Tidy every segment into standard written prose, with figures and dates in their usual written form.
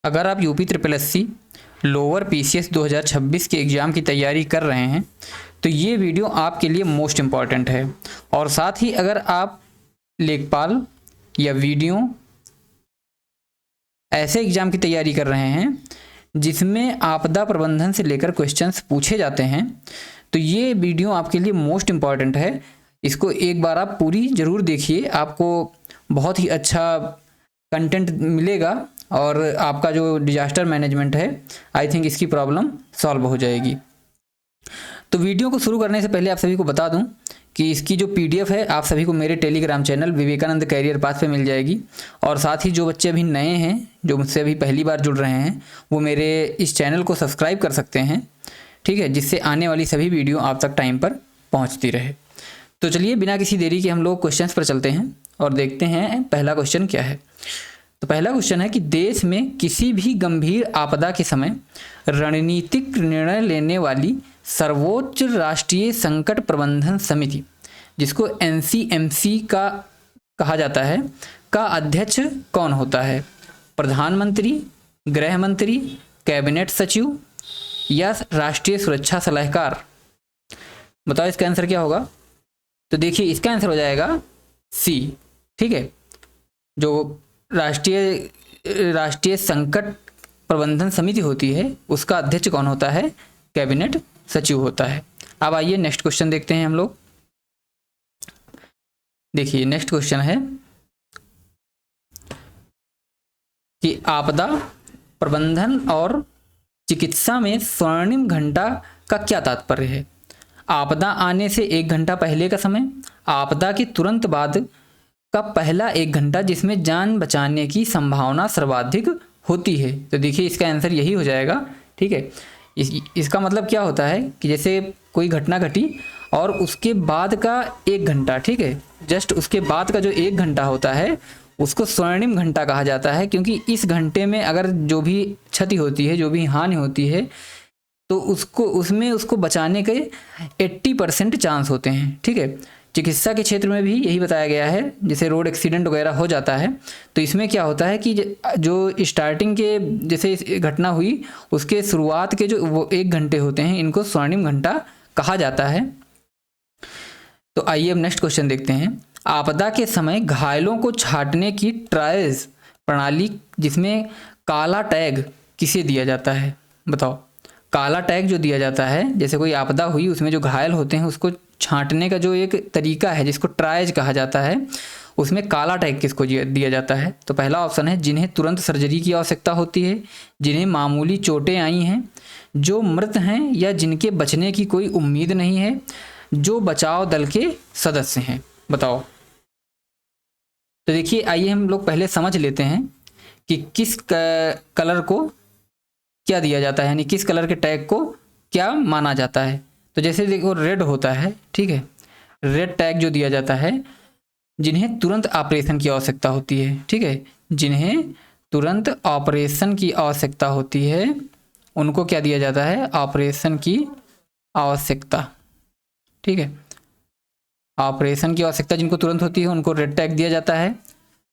अगर आप UP triple SC lower PCS 2026 के एग्ज़ाम की तैयारी कर रहे हैं तो ये वीडियो आपके लिए मोस्ट इम्पॉर्टेंट है। और साथ ही अगर आप लेखपाल या वीडियो ऐसे एग्ज़ाम की तैयारी कर रहे हैं जिसमें आपदा प्रबंधन से लेकर क्वेश्चंस पूछे जाते हैं तो ये वीडियो आपके लिए मोस्ट इम्पॉर्टेंट है। इसको एक बार आप पूरी ज़रूर देखिए, आपको बहुत ही अच्छा कंटेंट मिलेगा और आपका जो डिजास्टर मैनेजमेंट है आई थिंक इसकी प्रॉब्लम सॉल्व हो जाएगी। तो वीडियो को शुरू करने से पहले आप सभी को बता दूं कि इसकी जो पीडीएफ है आप सभी को मेरे Telegram channel Vivekanand career path पे मिल जाएगी। और साथ ही जो बच्चे अभी नए हैं जो मुझसे अभी पहली बार जुड़ रहे हैं वो मेरे इस चैनल को सब्सक्राइब कर सकते हैं, ठीक है, जिससे आने वाली सभी वीडियो आप तक टाइम पर पहुँचती रहे। तो चलिए बिना किसी देरी के हम लोग क्वेश्चंस पर चलते हैं और देखते हैं पहला क्वेश्चन क्या है। तो पहला क्वेश्चन है कि देश में किसी भी गंभीर आपदा के समय रणनीतिक निर्णय लेने वाली सर्वोच्च राष्ट्रीय संकट प्रबंधन समिति, जिसको एनसीएमसी का कहा जाता है, का अध्यक्ष कौन होता है? प्रधानमंत्री, गृह मंत्री, कैबिनेट सचिव या राष्ट्रीय सुरक्षा सलाहकार? बताओ इसका आंसर क्या होगा। तो देखिए इसका आंसर हो जाएगा सी, ठीक है। जो राष्ट्रीय संकट प्रबंधन समिति होती है उसका अध्यक्ष कौन होता है? कैबिनेट सचिव होता है। अब आइए नेक्स्ट क्वेश्चन देखते हैं हम लोग। देखिए नेक्स्ट क्वेश्चन है कि आपदा प्रबंधन और चिकित्सा में स्वर्णिम घंटा का क्या तात्पर्य है? आपदा आने से 1 घंटा पहले का समय, आपदा के तुरंत बाद का पहला 1 घंटा जिसमें जान बचाने की संभावना सर्वाधिक होती है। तो देखिए इसका आंसर यही हो जाएगा, ठीक है। इसका मतलब क्या होता है कि जैसे कोई घटना घटी और उसके बाद का 1 घंटा, ठीक है, जस्ट उसके बाद का जो 1 घंटा होता है उसको स्वर्णिम घंटा कहा जाता है, क्योंकि इस घंटे में अगर जो भी क्षति होती है, जो भी हानि होती है, तो उसको बचाने के 80% चांस होते हैं, ठीक है। चिकित्सा के क्षेत्र में भी यही बताया गया है, जैसे रोड एक्सीडेंट वगैरह हो जाता है तो इसमें क्या होता है कि जो स्टार्टिंग के जैसे घटना हुई उसके शुरुआत के जो वो 1 घंटे होते हैं इनको स्वर्णिम घंटा कहा जाता है। तो आइए अब नेक्स्ट क्वेश्चन देखते हैं। आपदा के समय घायलों को छांटने की ट्रायज प्रणाली जिसमें काला टैग किसे दिया जाता है? बताओ। काला टैग जो दिया जाता है, जैसे कोई आपदा हुई उसमें जो घायल होते हैं उसको छांटने का जो एक तरीका है जिसको ट्रायज कहा जाता है, उसमें काला टैग किसको दिया जाता है? तो पहला ऑप्शन है जिन्हें तुरंत सर्जरी की आवश्यकता होती है, जिन्हें मामूली चोटें आई हैं, जो मृत हैं या जिनके बचने की कोई उम्मीद नहीं है, जो बचाव दल के सदस्य हैं। बताओ। तो देखिए आइए हम लोग पहले समझ लेते हैं कि किस कलर को क्या दिया जाता है, यानी किस कलर के टैग को क्या माना जाता है। तो जैसे देखो रेड होता है, ठीक है, रेड टैग जो दिया जाता है जिन्हें तुरंत ऑपरेशन की आवश्यकता होती है, ठीक है, जिन्हें तुरंत ऑपरेशन की आवश्यकता होती है उनको क्या दिया जाता है? ऑपरेशन की आवश्यकता, ठीक है। ऑपरेशन की आवश्यकता जिनको तुरंत होती है उनको रेड टैग दिया जाता है।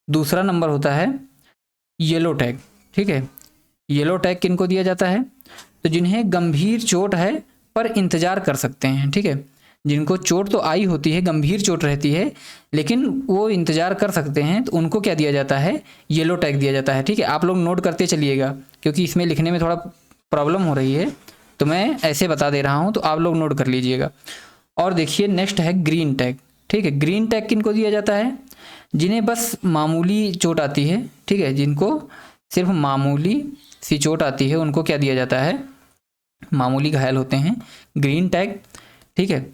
दूसरा नंबर होता है येलो टैग, ठीक है। येलो टैग किनको दिया जाता है? तो जिन्हें गंभीर चोट है पर इंतजार कर सकते हैं, ठीक है, जिनको चोट तो आई होती है, गंभीर चोट रहती है लेकिन वो इंतजार कर सकते हैं, तो उनको क्या दिया जाता है? येलो टैग दिया जाता है, ठीक है। आप लोग नोट करते चलिएगा क्योंकि इसमें लिखने में थोड़ा प्रॉब्लम हो रही है तो मैं ऐसे बता दे रहा हूँ, तो आप लोग नोट कर लीजिएगा। और देखिए नेक्स्ट है ग्रीन टैग, ठीक है। ग्रीन टैग किनको दिया जाता है? जिन्हें बस मामूली चोट आती है, ठीक है, जिनको सिर्फ मामूली सी चोट आती है उनको क्या दिया जाता है? मामूली घायल होते हैं, ग्रीन टैग, ठीक है।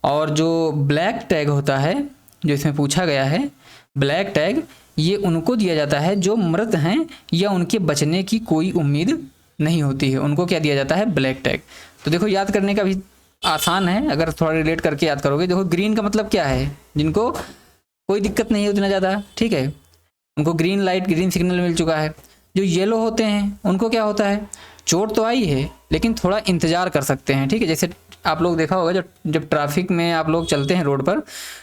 और जो ब्लैक टैग होता है जो इसमें पूछा गया है, ब्लैक टैग, ये उनको दिया जाता है जो मृत हैं या उनके बचने की कोई उम्मीद नहीं होती है, उनको क्या दिया जाता है? Black tag. तो देखो याद करने का भी आसान है, अगर थोड़ा रिलेट करके याद करोगे। देखो ग्रीन का मतलब क्या है? जिनको कोई दिक्कत नहीं होती ना ज़्यादा, ठीक है, उनको ग्रीन लाइट, ग्रीन सिग्नल मिल चुका है। जो येलो होते हैं उनको क्या होता है? चोट तो आई है लेकिन थोड़ा इंतज़ार कर सकते हैं, ठीक है। जैसे आप लोग देखा होगा जब ट्रैफिक में आप लोग चलते हैं रोड पर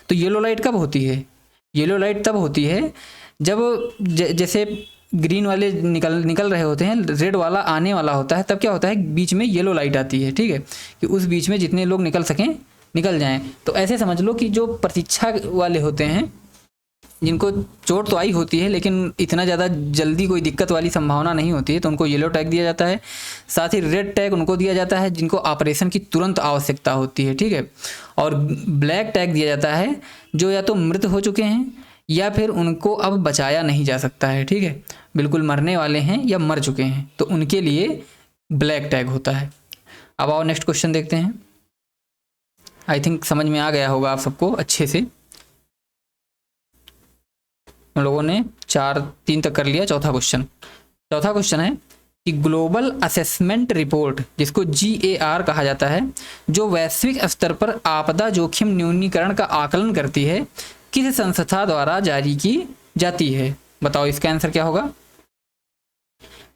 तो येलो लाइट कब होती है? येलो लाइट तब होती है जब जैसे ग्रीन वाले निकल रहे होते हैं, रेड वाला आने वाला होता है, तब क्या होता है बीच में येलो लाइट आती है, ठीक है, कि उस बीच में जितने लोग निकल सकें निकल जाएं। तो ऐसे समझ लो कि जो प्रतीक्षा वाले होते हैं, जिनको चोट तो आई होती है लेकिन इतना ज़्यादा जल्दी कोई दिक्कत वाली संभावना नहीं होती है, तो उनको येलो टैग दिया जाता है। साथ ही रेड टैग उनको दिया जाता है जिनको ऑपरेशन की तुरंत आवश्यकता होती है, ठीक है। और ब्लैक टैग दिया जाता है जो या तो मृत हो चुके हैं या फिर उनको अब बचाया नहीं जा सकता है, ठीक है, बिल्कुल मरने वाले हैं या मर चुके हैं, तो उनके लिए ब्लैक टैग होता है। अब आओ नेक्स्ट क्वेश्चन देखते हैं। आई थिंक समझ में आ गया होगा आप सबको अच्छे से। हम लोगों ने 3 तक कर लिया। चौथा क्वेश्चन है कि ग्लोबल असेसमेंट रिपोर्ट, जिसको GAR कहा जाता है, जो वैश्विक स्तर पर आपदा जोखिम न्यूनीकरण का आकलन करती है, किस संस्था द्वारा जारी की जाती है? बताओ इसका आंसर क्या होगा।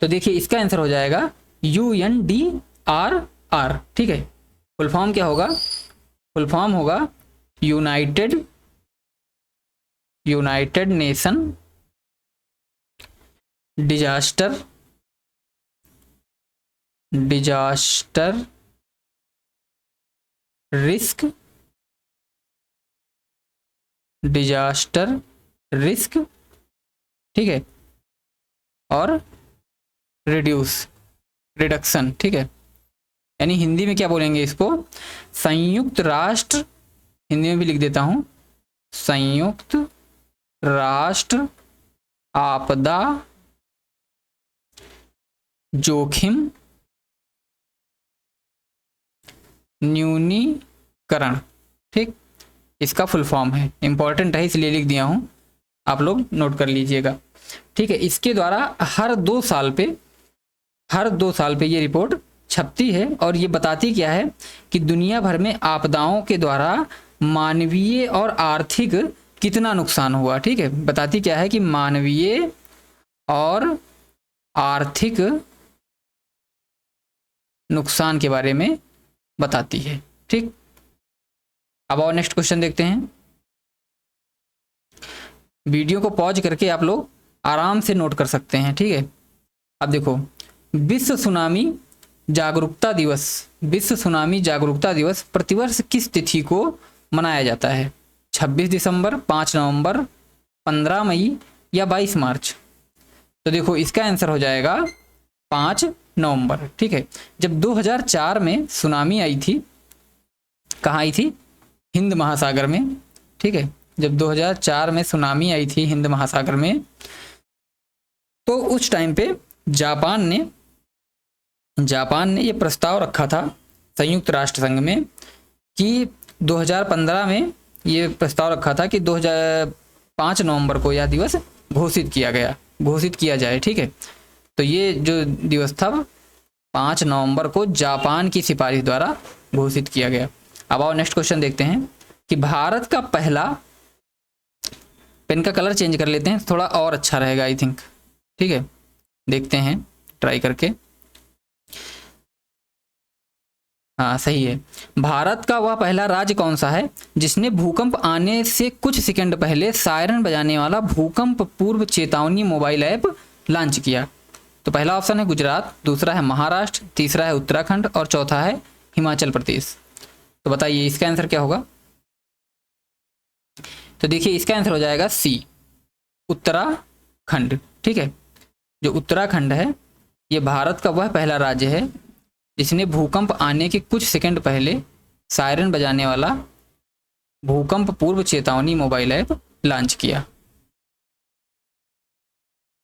तो देखिए इसका आंसर हो जाएगा UNDRR, ठीक है। फुल फॉर्म क्या होगा? फुल फॉर्म होगा यूनाइटेड नेशन डिजास्टर रिस्क, ठीक है, और रिडक्शन, ठीक है। यानी हिंदी में क्या बोलेंगे इसको? संयुक्त राष्ट्र, हिंदी में भी लिख देता हूं, संयुक्त राष्ट्र आपदा जोखिम न्यूनीकरण, ठीक, इसका फुल फॉर्म है। इंपॉर्टेंट है इसलिए लिख दिया हूं, आप लोग नोट कर लीजिएगा, ठीक है। इसके द्वारा हर 2 साल पे ये रिपोर्ट छपती है और ये बताती क्या है कि दुनिया भर में आपदाओं के द्वारा मानवीय और आर्थिक कितना नुकसान हुआ, ठीक है। बताती क्या है कि मानवीय और आर्थिक नुकसान के बारे में बताती है, ठीक। अब और नेक्स्ट क्वेश्चन देखते हैं। वीडियो को पॉज करके आप लोग आराम से नोट कर सकते हैं, ठीक है। अब देखो, विश्व सुनामी जागरूकता दिवस प्रतिवर्ष किस तिथि को मनाया जाता है? 26 दिसंबर, 5 नवंबर, 15 मई या 22 मार्च? तो देखो इसका आंसर हो जाएगा 5 नवंबर, ठीक है। जब 2004 में सुनामी आई थी, कहाँ आई थी? हिंद महासागर में, ठीक है। जब 2004 में सुनामी आई थी हिंद महासागर में, तो उस टाइम पे जापान ने ये प्रस्ताव रखा था संयुक्त राष्ट्र संघ में कि 2015 में ये प्रस्ताव रखा था कि 5 नवंबर को यह दिवस घोषित किया जाए, ठीक है। तो ये जो दिवस था 5 नवंबर को जापान की सिफारिश द्वारा घोषित किया गया। अब आओ नेक्स्ट क्वेश्चन देखते हैं कि भारत का पहला, पेन का कलर चेंज कर लेते हैं, थोड़ा और अच्छा रहेगा आई थिंक, ठीक है। देखते हैं ट्राई करके। हाँ सही है। भारत का वह पहला राज्य कौन सा है जिसने भूकंप आने से कुछ सेकंड पहले सायरन बजाने वाला भूकंप पूर्व चेतावनी मोबाइल ऐप लॉन्च किया? तो पहला ऑप्शन है गुजरात, दूसरा है महाराष्ट्र, तीसरा है उत्तराखंड और चौथा है हिमाचल प्रदेश। तो बताइए इसका आंसर क्या होगा? तो देखिए इसका आंसर हो जाएगा सी, उत्तराखंड, ठीक है। जो उत्तराखंड है ये भारत का वह पहला राज्य है जिसने भूकंप आने के कुछ सेकंड पहले सायरन बजाने वाला भूकंप पूर्व चेतावनी मोबाइल ऐप लॉन्च किया।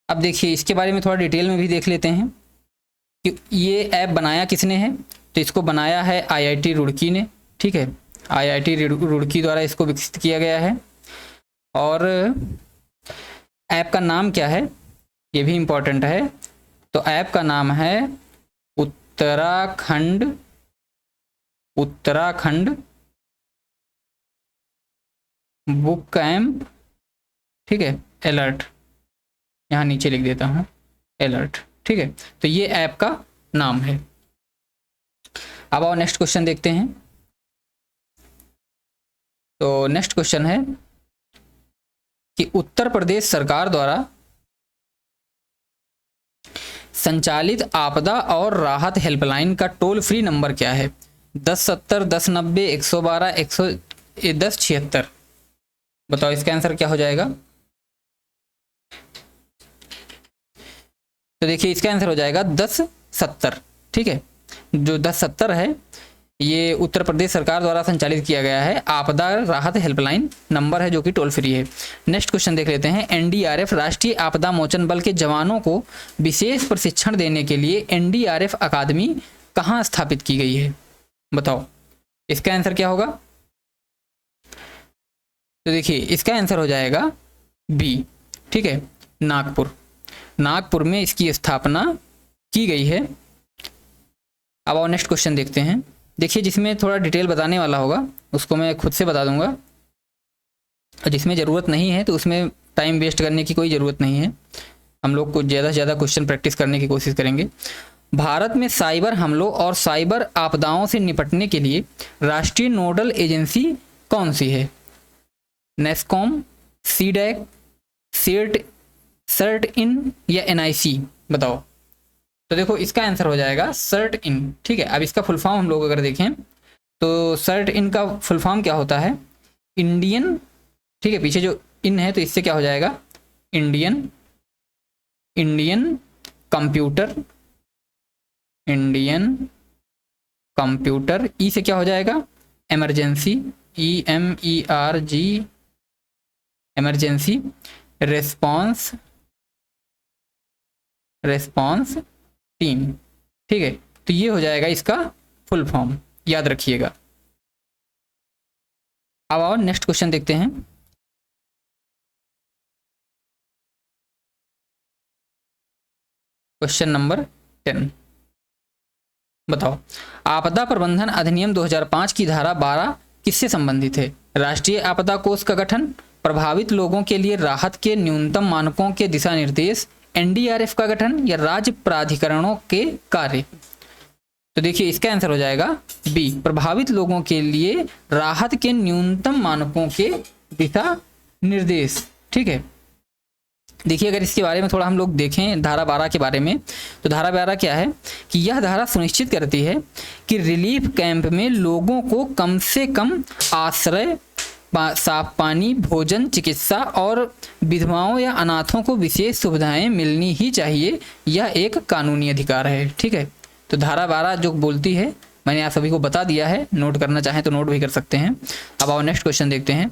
अब देखिए इसके बारे में थोड़ा डिटेल में भी देख लेते हैं कि ये ऐप बनाया किसने है। तो इसको बनाया है IIT रुड़की ने, ठीक है। IIT रुड़की द्वारा इसको विकसित किया गया है। और ऐप का नाम क्या है ये भी इम्पोर्टेंट है। तो ऐप का नाम है उत्तराखंड बुक कैंप, ठीक है, अलर्ट, यहाँ नीचे लिख देता हूँ अलर्ट, ठीक है। तो ये ऐप का नाम है। अब आओ नेक्स्ट क्वेश्चन देखते हैं। तो नेक्स्ट क्वेश्चन है कि उत्तर प्रदेश सरकार द्वारा संचालित आपदा और राहत हेल्पलाइन का टोल फ्री नंबर क्या है? 1070, 1090, 112, 1076। बताओ इसका आंसर क्या हो जाएगा? तो देखिए इसका आंसर हो जाएगा 1070। ठीक है, जो 1070 है ये उत्तर प्रदेश सरकार द्वारा संचालित किया गया है आपदा राहत हेल्पलाइन नंबर है, जो कि टोल फ्री है। नेक्स्ट क्वेश्चन देख लेते हैं। एनडीआरएफ राष्ट्रीय आपदा मोचन बल के जवानों को विशेष प्रशिक्षण देने के लिए एनडीआरएफ अकादमी कहाँ स्थापित की गई है? बताओ इसका आंसर क्या होगा? तो देखिए इसका आंसर हो जाएगा बी। ठीक है, नागपुर। नागपुर में इसकी स्थापना की गई है। अब और नेक्स्ट क्वेश्चन देखते हैं। देखिए जिसमें थोड़ा डिटेल बताने वाला होगा उसको मैं खुद से बता दूंगा, और जिसमें ज़रूरत नहीं है तो उसमें टाइम वेस्ट करने की कोई ज़रूरत नहीं है। हम लोग को ज़्यादा से ज़्यादा क्वेश्चन प्रैक्टिस करने की कोशिश करेंगे। भारत में साइबर हमलों और साइबर आपदाओं से निपटने के लिए राष्ट्रीय नोडल एजेंसी कौन सी है? नेस्कॉम, सीडैक, सर्ट इन या एनआईसी? बताओ। तो देखो इसका आंसर हो जाएगा सर्ट इन। ठीक है, अब इसका फुल फॉर्म हम लोग अगर देखें तो सर्ट इन का फुल फॉर्म क्या होता है? इंडियन। ठीक है, पीछे जो इन है तो इससे क्या हो जाएगा? Indian computer, Indian computer. E से क्या हो जाएगा? Emergency, EMERG, emergency response team. ठीक है, तो ये हो जाएगा इसका फुल फॉर्म, याद रखिएगा। अब और नेक्स्ट क्वेश्चन देखते हैं। Question number 10। बताओ आपदा प्रबंधन अधिनियम 2005 की धारा 12 किससे संबंधित है? राष्ट्रीय आपदा कोष का गठन, प्रभावित लोगों के लिए राहत के न्यूनतम मानकों के दिशा निर्देश, एनडीआरएफ का गठन या राज्य प्राधिकरणों के कार्य? तो देखिए इसका आंसर हो जाएगा बी, प्रभावित लोगों के लिए राहत के न्यूनतम मानकों के दिशा निर्देश। ठीक है, देखिए अगर इसके बारे में थोड़ा हम लोग देखें धारा 12 के बारे में, तो धारा 12 क्या है कि यह धारा सुनिश्चित करती है कि रिलीफ कैंप में लोगों को कम से कम आश्रय, साफ पानी, भोजन, चिकित्सा और विधवाओं या अनाथों को विशेष सुविधाएं मिलनी ही चाहिए। यह एक कानूनी अधिकार है। ठीक है, तो धारा 12 जो बोलती है मैंने आप सभी को बता दिया है, नोट करना चाहें तो नोट भी कर सकते हैं। अब आओ नेक्स्ट क्वेश्चन देखते हैं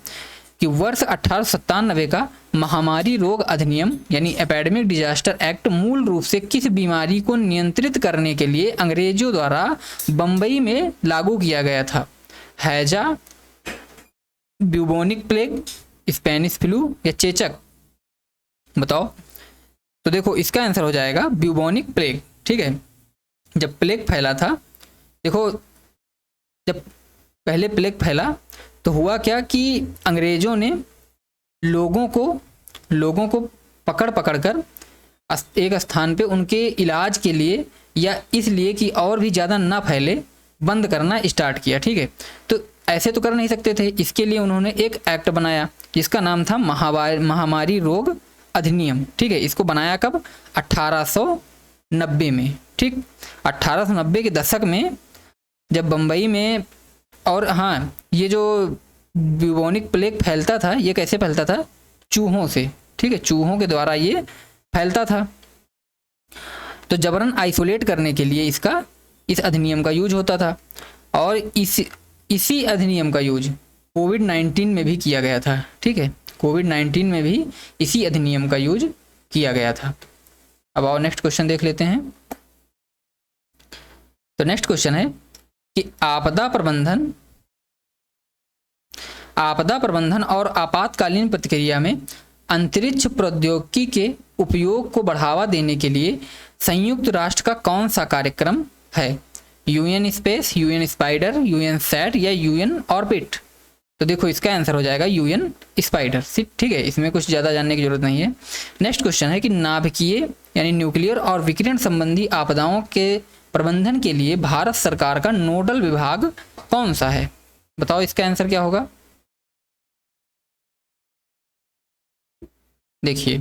कि वर्ष 1897 का महामारी रोग अधिनियम यानी एपिडेमिक डिजास्टर एक्ट मूल रूप से किस बीमारी को नियंत्रित करने के लिए अंग्रेजों द्वारा बंबई में लागू किया गया था? हैजा, ब्यूबोनिक प्लेग, स्पेनिश फ्लू या चेचक? बताओ। तो देखो इसका आंसर हो जाएगा ब्यूबोनिक प्लेग। ठीक है, जब प्लेग फैला था, देखो जब पहले प्लेग फैला तो हुआ क्या कि अंग्रेजों ने लोगों को पकड़ कर एक स्थान पे उनके इलाज के लिए या इसलिए कि और भी ज़्यादा ना फैले बंद करना स्टार्ट किया। ठीक है, तो ऐसे तो कर नहीं सकते थे, इसके लिए उन्होंने एक एक्ट बनाया जिसका नाम था महामारी रोग अधिनियम। ठीक है, इसको बनाया कब? 1890 में। ठीक, 1890 के दशक में जब बम्बई में, और हाँ ये जो ब्यूबोनिक प्लेग फैलता था ये कैसे फैलता था? चूहों से। ठीक है, चूहों के द्वारा ये फैलता था, तो जबरन आइसोलेट करने के लिए इस अधिनियम का यूज होता था, और इसी अधिनियम का यूज कोविड-19 में भी किया गया था। ठीक है, कोविड-19 में भी इसी अधिनियम का यूज किया गया था। अब आओ नेक्स्ट क्वेश्चन देख लेते हैं। तो नेक्स्ट क्वेश्चन है कि आपदा प्रबंधन और आपातकालीन प्रतिक्रिया में अंतरिक्ष प्रौद्योगिकी के उपयोग को बढ़ावा देने के लिए संयुक्त राष्ट्र का कौन सा कार्यक्रम है? UN Space, UN Spider, UN Sat या यूएन ऑर्बिट? तो देखो इसका आंसर हो जाएगा यूएन स्पाइडर। ठीक है, इसमें कुछ ज़्यादा जानने की जरूरत नहीं है। नेक्स्ट क्वेश्चन है कि नाभिकीय यानी न्यूक्लियर और विकिरण संबंधी आपदाओं के प्रबंधन के लिए भारत सरकार का नोडल विभाग कौन सा है? बताओ इसका आंसर क्या होगा? देखिए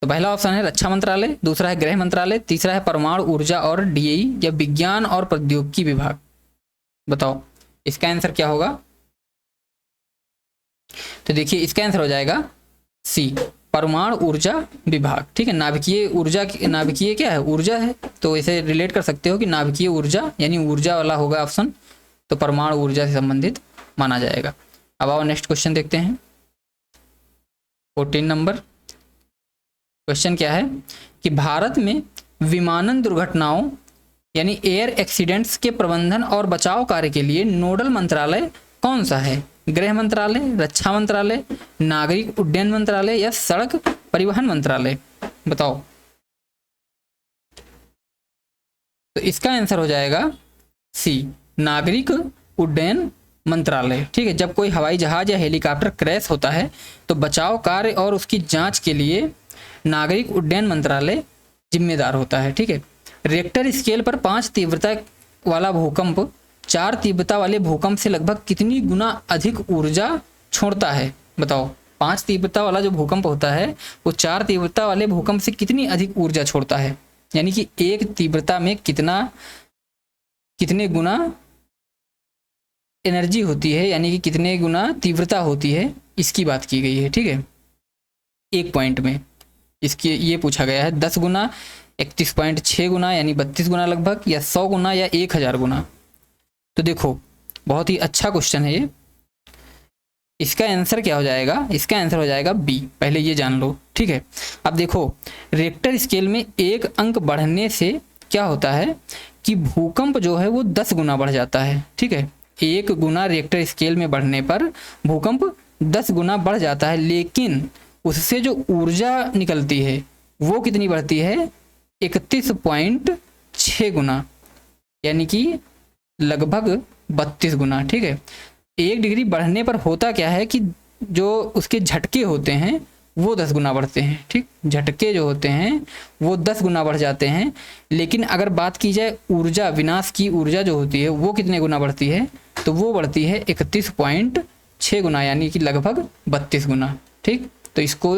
तो पहला ऑप्शन है रक्षा मंत्रालय, दूसरा है गृह मंत्रालय, तीसरा है परमाणु ऊर्जा और डीई या विज्ञान और प्रौद्योगिकी विभाग। बताओ इसका आंसर क्या होगा? तो देखिए इसका आंसर हो जाएगा सी, परमाणु ऊर्जा विभाग। ठीक है, नाभिकीय ऊर्जा, नाभिकीय क्या है? ऊर्जा है, तो इसे रिलेट कर सकते हो कि नाभिकीय ऊर्जा यानी ऊर्जा वाला होगा ऑप्शन, तो परमाणु ऊर्जा से संबंधित माना जाएगा। अब आओ नेक्स्ट क्वेश्चन देखते हैं। 14 नंबर क्वेश्चन क्या है कि भारत में विमानन दुर्घटनाओं यानी एयर एक्सीडेंट्स के प्रबंधन और बचाव कार्य के लिए नोडल मंत्रालय कौन सा है? गृह मंत्रालय, रक्षा मंत्रालय, नागरिक उड्डयन मंत्रालय या सड़क परिवहन मंत्रालय? बताओ। तो इसका आंसर हो जाएगा सी, नागरिक उड्डयन मंत्रालय। ठीक है, जब कोई हवाई जहाज या हेलीकॉप्टर क्रैश होता है तो बचाव कार्य और उसकी जांच के लिए नागरिक उड्डयन मंत्रालय जिम्मेदार होता है। ठीक है, रिक्टर स्केल पर 5 तीव्रता वाला भूकंप 4 तीव्रता वाले भूकंप से लगभग कितनी गुना अधिक ऊर्जा छोड़ता है? बताओ। 5 तीव्रता वाला जो भूकंप होता है वो 4 तीव्रता वाले भूकंप से कितनी अधिक ऊर्जा छोड़ता है, यानी कि एक तीव्रता में कितने गुना एनर्जी होती है, यानी कि कितने गुना तीव्रता होती है, इसकी बात की गई है। ठीक है, एक पॉइंट में इसकी ये पूछा गया है 10 गुना, 31.6 गुना यानी 32 गुना लगभग, या 100 गुना या 1000 गुना। तो देखो बहुत ही अच्छा क्वेश्चन है ये। इसका आंसर क्या हो जाएगा? इसका आंसर हो जाएगा बी, पहले ये जान लो। ठीक है, अब देखो रिक्टर स्केल में एक अंक बढ़ने से क्या होता है कि भूकंप जो है वो 10 गुना बढ़ जाता है। ठीक है, 1 गुना रिक्टर स्केल में बढ़ने पर भूकंप 10 गुना बढ़ जाता है, लेकिन उससे जो ऊर्जा निकलती है वो कितनी बढ़ती है? 31.6 गुना, यानी कि लगभग 32 गुना। ठीक है, 1 डिग्री बढ़ने पर होता क्या है कि जो उसके झटके होते हैं वो 10 गुना बढ़ते हैं। ठीक, झटके जो होते हैं वो 10 गुना बढ़ जाते हैं, लेकिन अगर बात की जाए ऊर्जा, विनाश की ऊर्जा जो होती है वो कितने गुना बढ़ती है? तो वो बढ़ती है 31.6 गुना, यानी कि लगभग 32 गुना। ठीक, तो इसको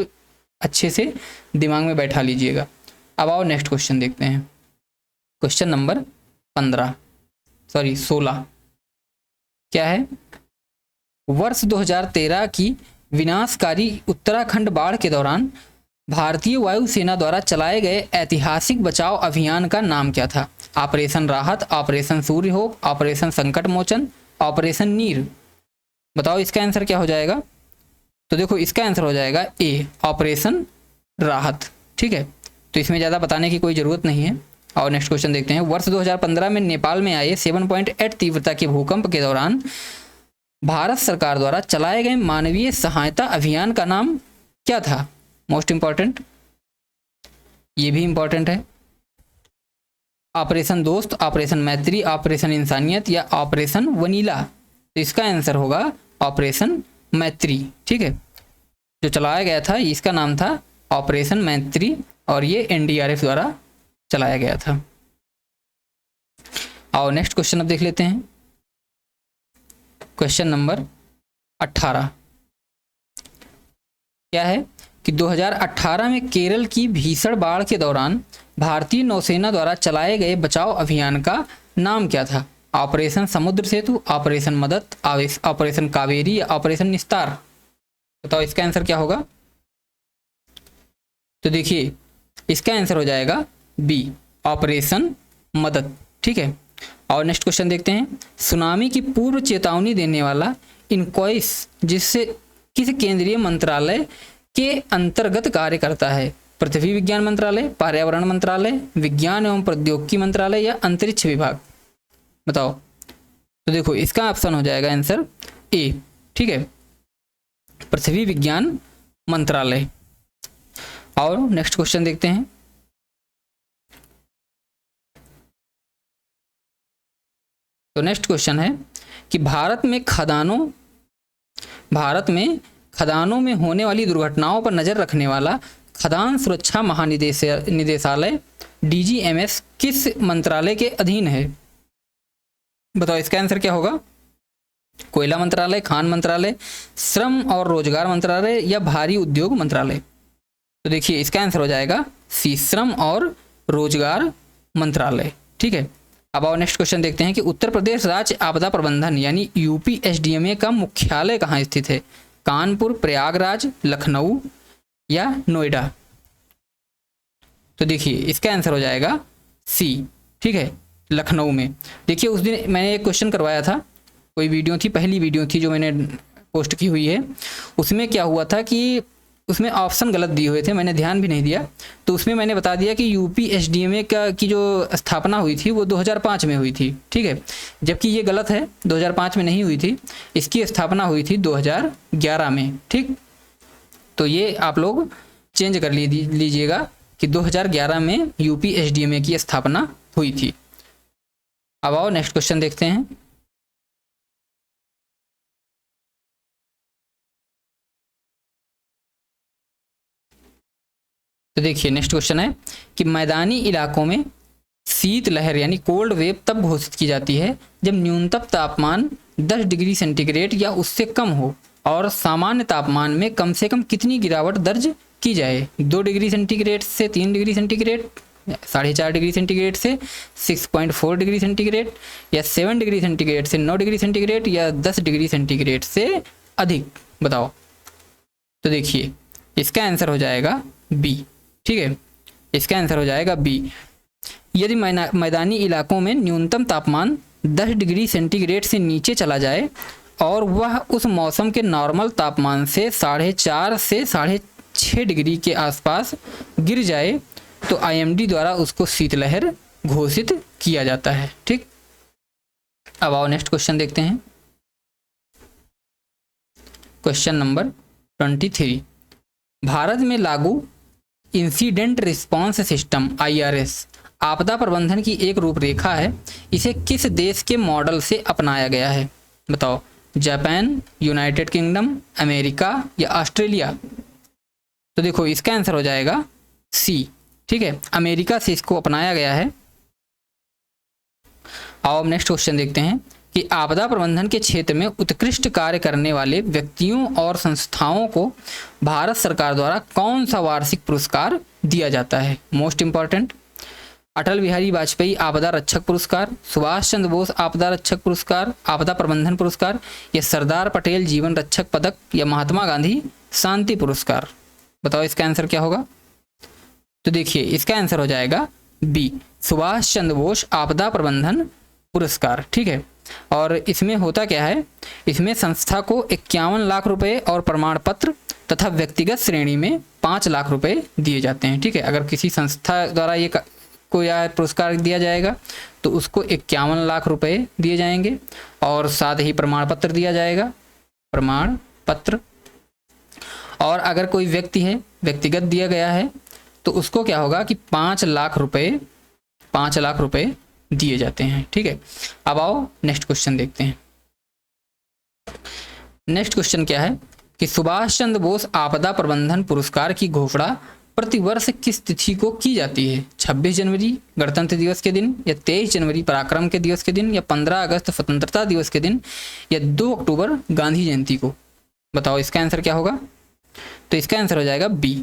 अच्छे से दिमाग में बैठा लीजिएगा। अब आओ नेक्स्ट क्वेश्चन देखते हैं। क्वेश्चन नंबर 16 क्या है? वर्ष 2013 की विनाशकारी उत्तराखंड बाढ़ के दौरान भारतीय वायुसेना द्वारा चलाए गए ऐतिहासिक बचाव अभियान का नाम क्या था? ऑपरेशन राहत, ऑपरेशन सूर्य होप, ऑपरेशन संकट मोचन, ऑपरेशन नीर? बताओ इसका आंसर क्या हो जाएगा? तो देखो इसका आंसर हो जाएगा ए, ऑपरेशन राहत। ठीक है, तो इसमें ज़्यादा बताने की कोई ज़रूरत नहीं है। और नेक्स्ट क्वेश्चन देखते हैं। वर्ष 2015 में नेपाल में आए 7.8 तीव्रता के भूकंप के दौरान भारत सरकार द्वारा चलाए गए मानवीय सहायता अभियान का नाम क्या था? मोस्ट इंपॉर्टेंट, ये भी इंपॉर्टेंट है। ऑपरेशन दोस्त, ऑपरेशन मैत्री, ऑपरेशन इंसानियत या ऑपरेशन वनीला? तो इसका आंसर होगा ऑपरेशन मैत्री। ठीक है, जो चलाया गया था इसका नाम था ऑपरेशन मैत्री और ये एनडीआरएफ द्वारा चलाया गया था। आओ नेक्स्ट क्वेश्चन अब देख लेते हैं। क्वेश्चन नंबर 18 क्या है कि 2018 में केरल की भीषण बाढ़ के दौरान भारतीय नौसेना द्वारा चलाए गए बचाव अभियान का नाम क्या था? ऑपरेशन समुद्र सेतु, ऑपरेशन मदद, ऑपरेशन कावेरी या ऑपरेशन निस्तार? बताओ इसका आंसर क्या होगा? तो देखिए इसका आंसर हो जाएगा बी, ऑपरेशन मदद। ठीक है, और नेक्स्ट क्वेश्चन देखते हैं। सुनामी की पूर्व चेतावनी देने वाला इनक्वाइस जिससे किस केंद्रीय मंत्रालय के अंतर्गत कार्य करता है? पृथ्वी विज्ञान मंत्रालय, पर्यावरण मंत्रालय, विज्ञान एवं प्रौद्योगिकी मंत्रालय या अंतरिक्ष विभाग? बताओ। तो देखो इसका ऑप्शन हो जाएगा आंसर ए। ठीक है, पृथ्वी विज्ञान मंत्रालय। और नेक्स्ट क्वेश्चन देखते हैं। तो नेक्स्ट क्वेश्चन है कि भारत में खदानों में होने वाली दुर्घटनाओं पर नजर रखने वाला खदान सुरक्षा महानिदेशालय डीजीएमएस किस मंत्रालय के अधीन है? बताओ इसका आंसर क्या होगा? कोयला मंत्रालय, खान मंत्रालय, श्रम और रोजगार मंत्रालय या भारी उद्योग मंत्रालय? तो देखिए इसका आंसर हो जाएगा सी, श्रम और रोजगार मंत्रालय। ठीक है, अब और नेक्स्ट क्वेश्चन देखते हैं कि उत्तर प्रदेश राज्य आपदा प्रबंधन यानी यूपीएसडीएमए का मुख्यालय कहाँ स्थित है? कानपुर, प्रयागराज, लखनऊ या नोएडा? तो देखिए इसका आंसर हो जाएगा सी। ठीक है, लखनऊ में। देखिए उस दिन मैंने एक क्वेश्चन करवाया था, कोई वीडियो थी, पहली वीडियो थी जो मैंने पोस्ट की हुई है, उसमें क्या हुआ था कि उसमें ऑप्शन गलत दिए हुए थे, मैंने ध्यान भी नहीं दिया। तो उसमें मैंने बता दिया कि यूपीएसडीएमए की जो स्थापना हुई थी वो 2005 में हुई थी। ठीक है, जबकि ये गलत है, 2005 में नहीं हुई थी, इसकी स्थापना हुई थी 2011 में। ठीक, तो ये आप लोग चेंज कर लीजिएगा कि 2011 में यूपीएसडीएमए की स्थापना हुई थी। अब आओ नेक्स्ट क्वेश्चन देखते हैं। तो देखिए नेक्स्ट क्वेश्चन है कि मैदानी इलाकों में शीतलहर यानी कोल्ड वेव तब घोषित की जाती है जब न्यूनतम तापमान 10 डिग्री सेंटीग्रेड या उससे कम हो और सामान्य तापमान में कम से कम कितनी गिरावट दर्ज की जाए? 2 डिग्री सेंटीग्रेड से 3 डिग्री सेंटीग्रेड, 4.5 डिग्री सेंटीग्रेड से 6.4 डिग्री सेंटीग्रेड, या 7 डिग्री सेंटीग्रेड से 9 डिग्री सेंटीग्रेड, या 10 डिग्री सेंटीग्रेड से अधिक? बताओ। तो देखिए इसका आंसर हो जाएगा बी। ठीक है, इसका आंसर हो जाएगा बी। यदि मैदानी इलाकों में न्यूनतम तापमान 10 डिग्री सेंटीग्रेड से नीचे चला जाए और वह उस मौसम के नॉर्मल तापमान से 4.5 से 6.5 डिग्री के आसपास गिर जाए तो आईएमडी द्वारा उसको शीतलहर घोषित किया जाता है। ठीक, अब आओ नेक्स्ट क्वेश्चन देखते हैं। क्वेश्चन नंबर 23, भारत में लागू इंसिडेंट रिस्पांस सिस्टम IRS आपदा प्रबंधन की एक रूपरेखा है, इसे किस देश के मॉडल से अपनाया गया है? बताओ। जापान, यूनाइटेड किंगडम, अमेरिका या ऑस्ट्रेलिया? तो देखो इसका आंसर हो जाएगा सी। ठीक है, अमेरिका से इसको अपनाया गया है। आओ अब नेक्स्ट क्वेश्चन देखते हैं कि आपदा प्रबंधन के क्षेत्र में उत्कृष्ट कार्य करने वाले व्यक्तियों और संस्थाओं को भारत सरकार द्वारा कौन सा वार्षिक पुरस्कार दिया जाता है? मोस्ट इंपॉर्टेंट, अटल बिहारी वाजपेयी आपदा रक्षक पुरस्कार, सुभाष चंद्र बोस आपदा रक्षक पुरस्कार, आपदा प्रबंधन पुरस्कार, या सरदार पटेल जीवन रक्षक पदक, या महात्मा गांधी शांति पुरस्कार? बताओ इसका आंसर क्या होगा? तो देखिए इसका आंसर हो जाएगा बी, सुभाष चंद्र बोस आपदा प्रबंधन पुरस्कार। ठीक है, और इसमें होता क्या है, इसमें संस्था को 51 लाख रुपए और प्रमाण पत्र तथा व्यक्तिगत श्रेणी में 5 लाख रुपए दिए जाते हैं। ठीक है, अगर किसी संस्था द्वारा ये को यह पुरस्कार दिया जाएगा तो उसको 51 लाख रुपए दिए जाएंगे और साथ ही प्रमाण पत्र दिया जाएगा, प्रमाण पत्र। और अगर कोई व्यक्ति है, व्यक्तिगत दिया गया है, तो उसको क्या होगा कि 5 लाख रुपए दिए जाते हैं। ठीक है, अब आओ नेक्स्ट क्वेश्चन देखते हैं। नेक्स्ट क्वेश्चन क्या है कि सुभाष चंद्र बोस आपदा प्रबंधन पुरस्कार की घोषणा प्रतिवर्ष किस तिथि को की जाती है? 26 जनवरी गणतंत्र दिवस के दिन, या 23 जनवरी पराक्रम के दिवस के दिन, या 15 अगस्त स्वतंत्रता दिवस के दिन, या 2 अक्टूबर गांधी जयंती को? बताओ इसका आंसर क्या होगा? तो इसका आंसर हो जाएगा बी,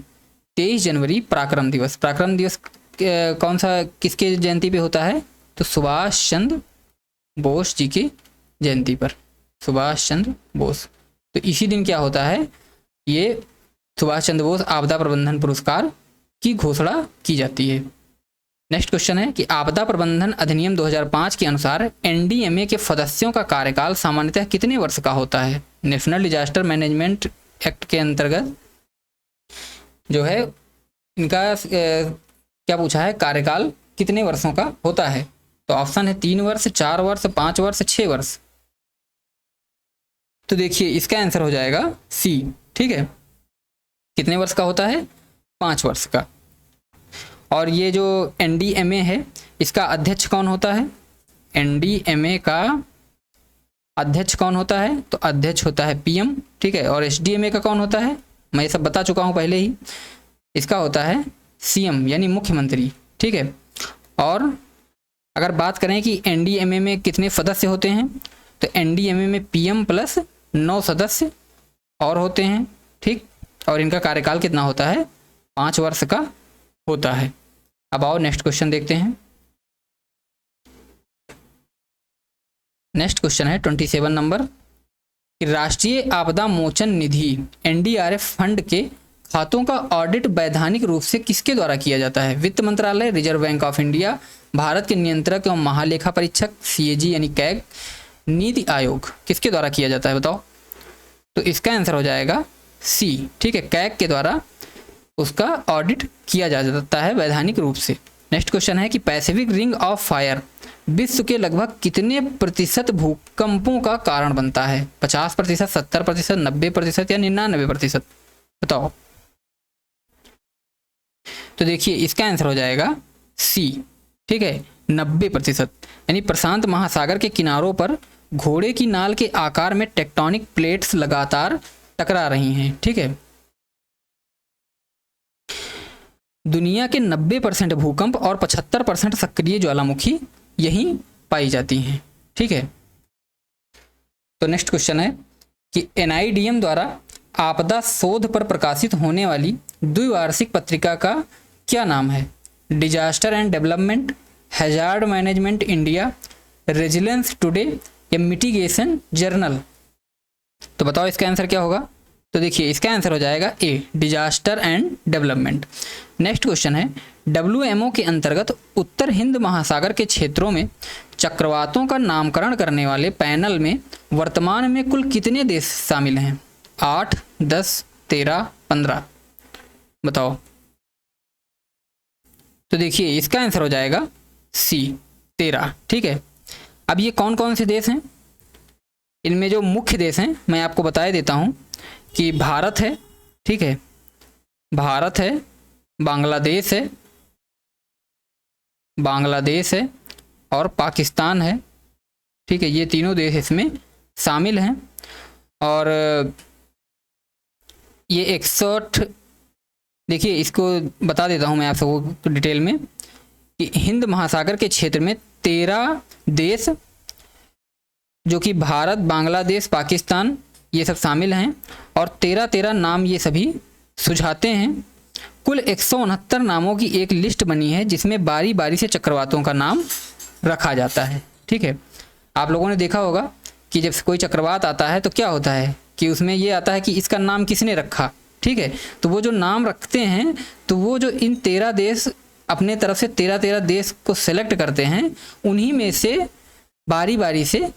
23 जनवरी पराक्रम दिवस। पराक्रम दिवस कौन सा, किसके जयंती पे होता है? तो सुभाष चंद्र बोस जी की जयंती पर, सुभाष चंद्र बोस। तो इसी दिन क्या होता है, ये सुभाष चंद्र बोस आपदा प्रबंधन पुरस्कार की घोषणा की जाती है। नेक्स्ट क्वेश्चन है कि आपदा प्रबंधन अधिनियम 2005 के अनुसार एनडीएमए के सदस्यों का कार्यकाल सामान्यतः कितने वर्ष का होता है? नेशनल डिजास्टर मैनेजमेंट एक्ट के अंतर्गत जो है इनका क्या पूछा है, कार्यकाल कितने वर्षों का होता है? तो ऑप्शन है 3 वर्ष, 4 वर्ष, 5 वर्ष, 6 वर्ष। तो देखिए इसका आंसर हो जाएगा सी। ठीक है, कितने वर्ष का होता है? 5 वर्ष का। और ये जो एनडीएमए है इसका अध्यक्ष कौन होता है? एनडीएमए का अध्यक्ष कौन होता है? तो अध्यक्ष होता है पीएम। ठीक है, और एसडीएमए का कौन होता है? मैं ये सब बता चुका हूँ पहले ही। इसका होता है सीएम यानी मुख्यमंत्री। ठीक है, और अगर बात करें कि एनडीएमए में कितने सदस्य होते हैं, तो एनडीएमए में पीएम प्लस 9 सदस्य और होते हैं। ठीक, और इनका कार्यकाल कितना होता है? 5 वर्ष का होता है। अब आओ नेक्स्ट क्वेश्चन देखते हैं। नेक्स्ट क्वेश्चन है 27 नंबर कि राष्ट्रीय आपदा मोचन निधि एनडीआरएफ फंड के खातों का ऑडिट वैधानिक रूप से किसके द्वारा किया जाता है? वित्त मंत्रालय, reserve bank of India, Bharat के नियंत्रक एवं महालेखा परीक्षक सीएजी यानी कैग, नीति आयोग, किसके द्वारा किया जाता है बताओ? तो इसका आंसर हो जाएगा सी, ठीक है, कैग के द्वारा उसका ऑडिट किया जा सकता है वैधानिक रूप से। नेक्स्ट क्वेश्चन है कि पैसिफिक रिंग ऑफ फायर विश्व के लगभग कितने प्रतिशत भूकंपों का कारण बनता है? 50%, 70%, 90% या 99%? बताओ। तो देखिए इसका आंसर हो जाएगा सी, ठीक है, 90%। यानी प्रशांत महासागर के किनारों पर घोड़े की नाल के आकार में टेक्टोनिक प्लेट्स लगातार टकरा रही हैं, ठीक है। दुनिया के 90% भूकंप और 75% सक्रिय ज्वालामुखी यहीं पाई जाती हैं, ठीक है। तो नेक्स्ट क्वेश्चन है कि एनआईडीएम द्वारा आपदा शोध पर प्रकाशित होने वाली द्विवार्षिक पत्रिका का क्या नाम है? Disaster and development, hazard management India, resilience today या मिटिगेशन जर्नल? तो बताओ इसका आंसर क्या होगा? तो देखिए इसका आंसर हो जाएगा A, disaster and development. Next question है डब्ल्यूएमओ के अंतर्गत उत्तर हिंद महासागर के क्षेत्रों में चक्रवातों का नामकरण करने वाले पैनल में वर्तमान में कुल कितने देश शामिल हैं? 8, 10, 13, 15? बताओ। तो देखिए इसका आंसर हो जाएगा सी, 13, ठीक है। अब ये कौन कौन से देश हैं? इनमें जो मुख्य देश हैं मैं आपको बता देता हूं कि भारत है, ठीक है, भारत है, बांग्लादेश है, बांग्लादेश है और पाकिस्तान है, ठीक है। ये तीनों देश इसमें शामिल हैं। और ये 61, देखिए इसको बता देता हूँ मैं आप सबको डिटेल में कि हिंद महासागर के क्षेत्र में 13 देश जो कि भारत, बांग्लादेश, पाकिस्तान ये सब शामिल हैं और 13 नाम ये सभी सुझाते हैं। कुल 169 नामों की एक लिस्ट बनी है जिसमें बारी बारी से चक्रवातों का नाम रखा जाता है, ठीक है। आप लोगों ने देखा होगा कि जब कोई चक्रवात आता है तो क्या होता है कि उसमें ये आता है कि इसका नाम किसने रखा, ठीक है। तो वो जो नाम रखते हैं तो वो जो इन 13 देश अपने तरफ से 13 देश को सेलेक्ट करते हैं, उन्हीं में से बारी बारी से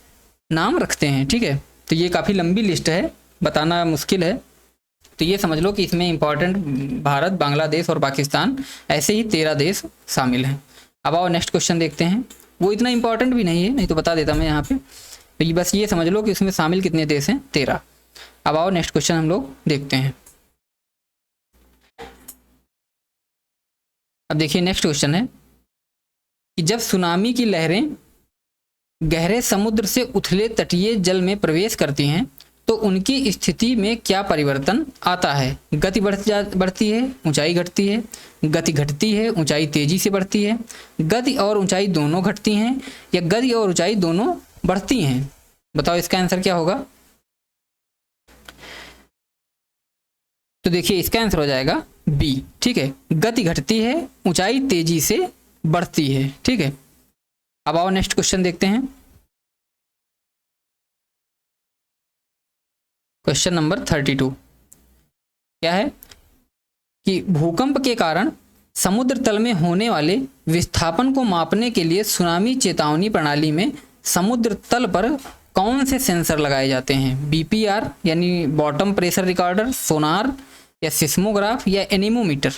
नाम रखते हैं, ठीक है। तो ये काफ़ी लंबी लिस्ट है, बताना मुश्किल है। तो ये समझ लो कि इसमें इंपॉर्टेंट भारत, बांग्लादेश और पाकिस्तान ऐसे ही 13 देश शामिल हैं। अब आओ नेक्स्ट क्वेश्चन देखते हैं। वो इतना इंपॉर्टेंट भी नहीं है, नहीं तो बता देता मैं यहाँ पे। तो ये बस ये समझ लो कि इसमें शामिल कितने देश हैं? 13। अब आओ नेक्स्ट क्वेश्चन हम लोग देखते हैं। अब देखिए नेक्स्ट क्वेश्चन है कि जब सुनामी की लहरें गहरे समुद्र से उथले तटीय जल में प्रवेश करती हैं तो उनकी स्थिति में क्या परिवर्तन आता है? गति बढ़ती है, ऊंचाई घटती है, गति घटती है, ऊंचाई तेजी से बढ़ती है, गति और ऊंचाई दोनों घटती हैं या गति और ऊंचाई दोनों बढ़ती हैं? बताओ इसका आंसर क्या होगा? तो देखिए इसका आंसर हो जाएगा बी, ठीक है, गति घटती है, ऊंचाई तेजी से बढ़ती है, ठीक है। अब आओ नेक्स्ट क्वेश्चन देखते हैं। क्वेश्चन नंबर 32 क्या है कि भूकंप के कारण समुद्र तल में होने वाले विस्थापन को मापने के लिए सुनामी चेतावनी प्रणाली में समुद्र तल पर कौन से सेंसर लगाए जाते हैं? बीपीआर यानी बॉटम प्रेशर रिकॉर्डर, सोनार या सिस्मोग्राफ या एनीमोमीटर?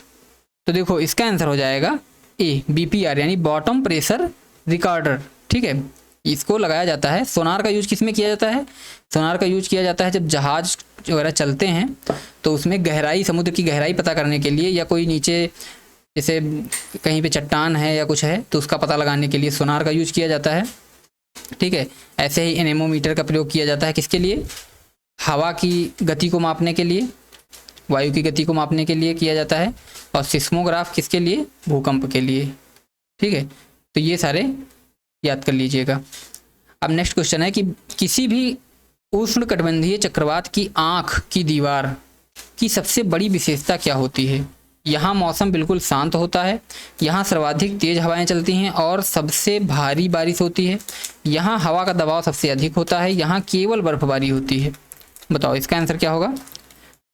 तो देखो इसका आंसर हो जाएगा ए, बीपीआर यानी बॉटम प्रेशर रिकॉर्डर, ठीक है। इसको लगाया जाता है। सोनार का यूज किस में किया जाता है? सोनार का यूज किया जाता है जब जहाज वगैरह चलते हैं तो उसमें गहराई, समुद्र की गहराई पता करने के लिए, या कोई नीचे जैसे कहीं पे चट्टान है या कुछ है तो उसका पता लगाने के लिए सोनार का यूज किया जाता है, ठीक है। ऐसे ही एनेमोमीटर का प्रयोग किया जाता है किसके लिए? हवा की गति को मापने के लिए, वायु की गति को मापने के लिए किया जाता है। और सिस्मोग्राफ किसके लिए? भूकंप के लिए, ठीक है। तो ये सारे याद कर लीजिएगा। अब नेक्स्ट क्वेश्चन है कि किसी भी उष्णकटिबंधीय चक्रवात की आँख की दीवार की सबसे बड़ी विशेषता क्या होती है? यहाँ मौसम बिल्कुल शांत होता है, यहाँ सर्वाधिक तेज हवाएं चलती हैं और सबसे भारी बारिश होती है, यहाँ हवा का दबाव सबसे अधिक होता है, यहाँ केवल बर्फबारी होती है। बताओ इसका आंसर क्या होगा?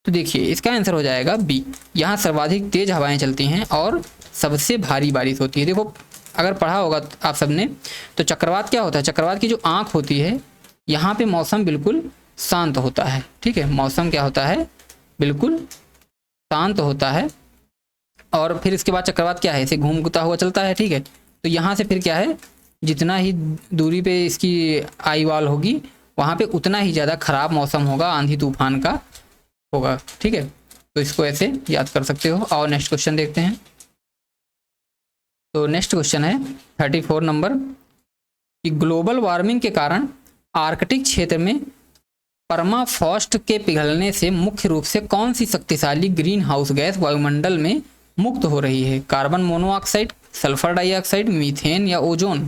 तो देखिए इसका आंसर हो जाएगा बी, यहाँ सर्वाधिक तेज हवाएं चलती हैं और सबसे भारी बारिश होती है। देखो अगर पढ़ा होगा आप सबने तो चक्रवात क्या होता है, चक्रवात की जो आँख होती है यहाँ पे मौसम बिल्कुल शांत होता है। ठीक है, मौसम क्या होता है, बिल्कुल शांत होता है और फिर इसके बाद चक्रवात क्या है, इसे घूमता हुआ चलता है। ठीक है, तो यहाँ से फिर क्या है, जितना ही दूरी पे इसकी आई वॉल होगी वहाँ पे उतना ही ज़्यादा खराब मौसम होगा, आंधी तूफान का होगा। ठीक है, तो इसको ऐसे याद कर सकते हो। और नेक्स्ट क्वेश्चन देखते हैं। तो नेक्स्ट क्वेश्चन है 34 नंबर कि ग्लोबल वार्मिंग के कारण आर्कटिक क्षेत्र में परमाफ्रॉस्ट के पिघलने से मुख्य रूप से कौन सी शक्तिशाली ग्रीन हाउस गैस वायुमंडल में मुक्त हो रही है? Carbon monoxide, sulphur dioxide, methane या ओजोन?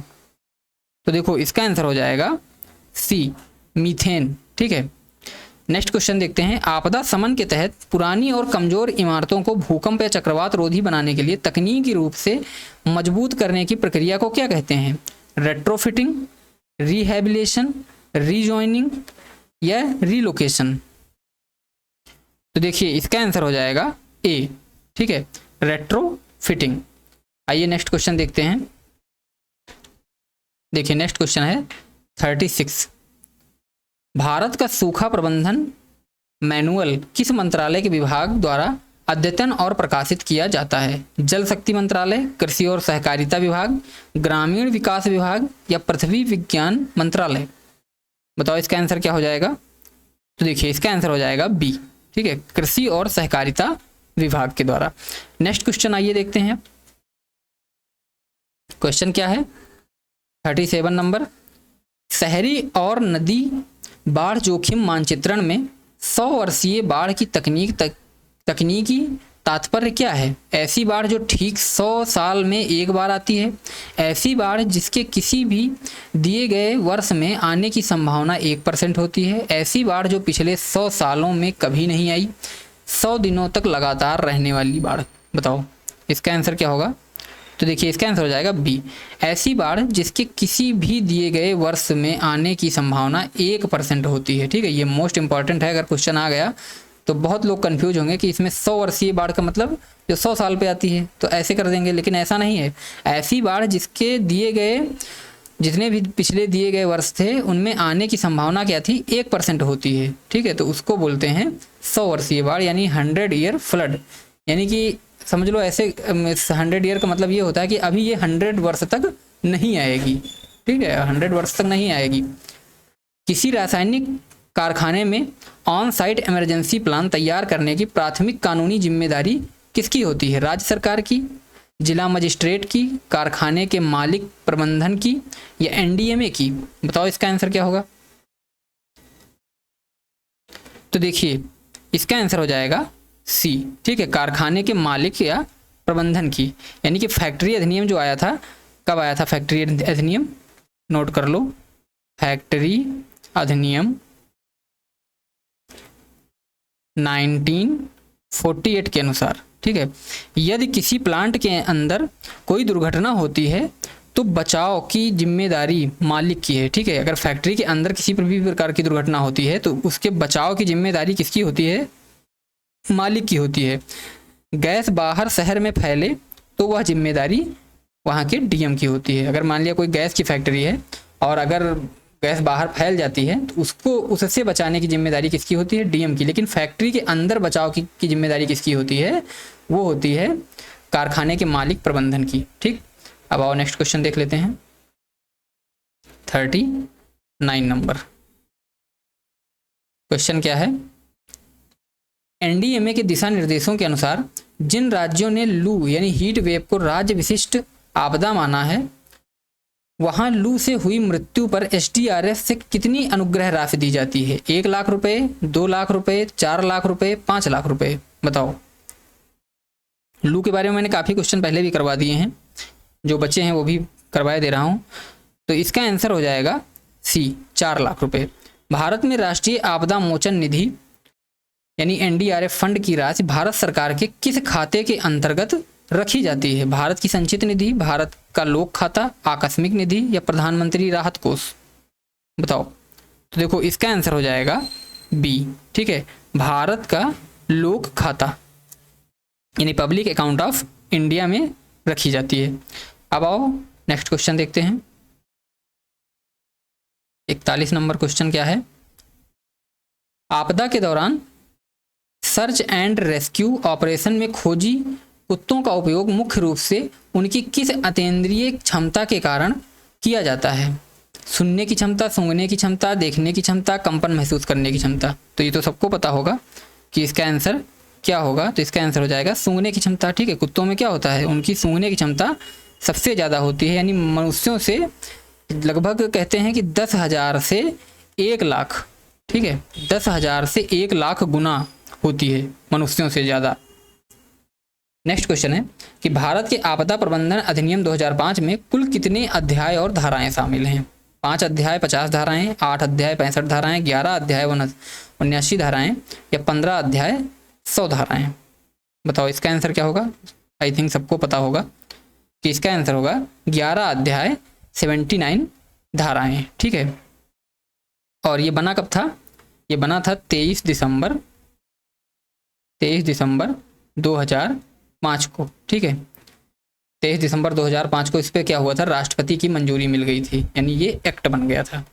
तो देखो इसका आंसर हो जाएगा सी, मीथेन। ठीक है, नेक्स्ट क्वेश्चन देखते हैं। आपदा शमन के तहत पुरानी और कमजोर इमारतों को भूकंप या चक्रवात रोधी बनाने के लिए तकनीकी रूप से मजबूत करने की प्रक्रिया को क्या कहते हैं? रेट्रोफिटिंग, रिहैबिलिटेशन, रीजॉइनिंग या रीलोकेशन? तो देखिए इसका आंसर हो जाएगा ए। ठीक है, रेट्रोफिटिंग। आइए नेक्स्ट क्वेश्चन देखते हैं। देखिए नेक्स्ट क्वेश्चन है 36। भारत का सूखा प्रबंधन मैनुअल किस मंत्रालय के विभाग द्वारा अद्यतन और प्रकाशित किया जाता है? जल शक्ति मंत्रालय, कृषि और सहकारिता विभाग, ग्रामीण विकास विभाग या पृथ्वी विज्ञान मंत्रालय? बताओ इसका आंसर क्या हो जाएगा? तो देखिए इसका आंसर हो जाएगा बी। ठीक है, कृषि और सहकारिता विभाग के द्वारा। नेक्स्ट क्वेश्चन आइए देखते हैं। क्वेश्चन क्या है 37 नंबर, शहरी और नदी बाढ़ जोखिम मानचित्रण में 100 वर्षीय बाढ़ की तकनीकी तात्पर्य क्या है? ऐसी बाढ़ जो ठीक 100 साल में एक बार आती है, ऐसी बाढ़ जिसके किसी भी दिए गए वर्ष में आने की संभावना 1% होती है, ऐसी बाढ़ जो पिछले 100 सालों में कभी नहीं आई, 100 दिनों तक लगातार रहने वाली बाढ़। बताओ इसका आंसर क्या होगा? तो देखिए इसका आंसर हो जाएगा बी, ऐसी बाढ़ जिसके किसी भी दिए गए वर्ष में आने की संभावना 1% होती है। ठीक है, ये मोस्ट इंपॉर्टेंट है। अगर क्वेश्चन आ गया तो बहुत लोग कंफ्यूज होंगे कि इसमें 100 वर्षीय बाढ़ का मतलब जो 100 साल पे आती है, तो ऐसे कर देंगे, लेकिन ऐसा नहीं है। ऐसी बाढ़ जिसके दिए गए जितने भी पिछले दिए गए वर्ष थे उनमें आने की संभावना क्या थी? 1% होती है। ठीक है, तो उसको बोलते हैं 100 वर्षीय बाढ़, यानी 100 ईयर फ्लड। यानी कि समझ लो ऐसे 100 ईयर का मतलब ये होता है कि अभी ये 100 वर्ष तक नहीं आएगी। ठीक है, 100 वर्ष तक नहीं आएगी। किसी रासायनिक कारखाने में ऑन साइट इमरजेंसी प्लान तैयार करने की प्राथमिक कानूनी जिम्मेदारी किसकी होती है? राज्य सरकार की, जिला मजिस्ट्रेट की, कारखाने के मालिक प्रबंधन की या एनडीएमए की? बताओ इसका आंसर क्या होगा? तो देखिए इसका आंसर हो जाएगा सी। ठीक है, कारखाने के मालिक या प्रबंधन की। यानी कि फैक्ट्री अधिनियम जो आया था, कब आया था फैक्ट्री अधिनियम? नोट कर लो, फैक्ट्री अधिनियम 1948 के अनुसार। ठीक है, यदि किसी प्लांट के अंदर कोई दुर्घटना होती है तो बचाव की जिम्मेदारी मालिक की है। ठीक है, अगर फैक्ट्री के अंदर किसी भी प्रकार की दुर्घटना होती है तो उसके बचाव की जिम्मेदारी किसकी होती है? मालिक की होती है। गैस बाहर शहर में फैले तो वह जिम्मेदारी वहाँ के डीएम की होती है। अगर मान लिया कोई गैस की फैक्ट्री है और अगर गैस बाहर फैल जाती है तो उसको उससे बचाने की जिम्मेदारी किसकी होती है? डीएम की। लेकिन फैक्ट्री के अंदर बचाव की जिम्मेदारी किसकी होती है? वो होती है कारखाने के मालिक प्रबंधन की। ठीक, अब आओ नेक्स्ट क्वेश्चन देख लेते हैं 39 नंबर। क्वेश्चन क्या है? एनडीएमए के दिशा निर्देशों के अनुसार जिन राज्यों ने लू यानी हीट वेव को राज्य विशिष्ट आपदा माना है, वहां लू से हुई मृत्यु पर एसडीआरएफ से कितनी अनुग्रह राशि दी जाती है? 1 लाख रुपए, 2 लाख रुपए, 4 लाख रुपए, 5 लाख रुपए? बताओ। लू के बारे में मैंने काफ़ी क्वेश्चन पहले भी करवा दिए हैं, जो बच्चे हैं वो भी करवाए दे रहा हूँ। तो इसका आंसर हो जाएगा सी, 4 लाख रुपए। भारत में राष्ट्रीय आपदा मोचन निधि यानी एनडीआरएफ फंड की राशि भारत सरकार के किस खाते के अंतर्गत रखी जाती है? भारत की संचित निधि, भारत का लोक खाता, आकस्मिक निधि या प्रधानमंत्री राहत कोष? बताओ। तो देखो इसका आंसर हो जाएगा बी। ठीक है, भारत का लोक खाता यानी पब्लिक अकाउंट ऑफ इंडिया में रखी जाती है। अब आओ नेक्स्ट क्वेश्चन देखते हैं। 41 नंबर क्वेश्चन क्या है? आपदा के दौरान सर्च एंड रेस्क्यू ऑपरेशन में खोजी कुत्तों का उपयोग मुख्य रूप से उनकी किस अतीन्द्रिय क्षमता के कारण किया जाता है? सुनने की क्षमता, सूंघने की क्षमता, देखने की क्षमता, कंपन महसूस करने की क्षमता। तो ये तो सबको पता होगा कि इसका आंसर क्या होगा। तो इसका आंसर हो जाएगा सूंघने की क्षमता। ठीक है, कुत्तों में क्या होता है, उनकी सूंघने की क्षमता सबसे ज़्यादा होती है, यानी मनुष्यों से लगभग कहते हैं कि 10,000 से 1 लाख, ठीक है, 10,000 से 1 लाख गुना होती है मनुष्यों से ज़्यादा। नेक्स्ट क्वेश्चन है कि भारत के आपदा प्रबंधन अधिनियम 2005 में कुल कितने अध्याय और धाराएं शामिल हैं? 5 अध्याय 50 धाराएं, 8 अध्याय 65 धाराएं, 11 अध्याय 79 धाराएं या 15 अध्याय 100 धाराएं? बताओ इसका आंसर क्या होगा। आई थिंक सबको पता होगा कि इसका आंसर होगा 11 अध्याय 79 धाराएं। ठीक है, और ये बना कब था? ये बना था 23 दिसंबर 2005 को। ठीक है, 23 दिसंबर 2005 को इस पे क्या हुआ था, राष्ट्रपति की मंजूरी मिल गई थी, यानी ये एक्ट बन गया था।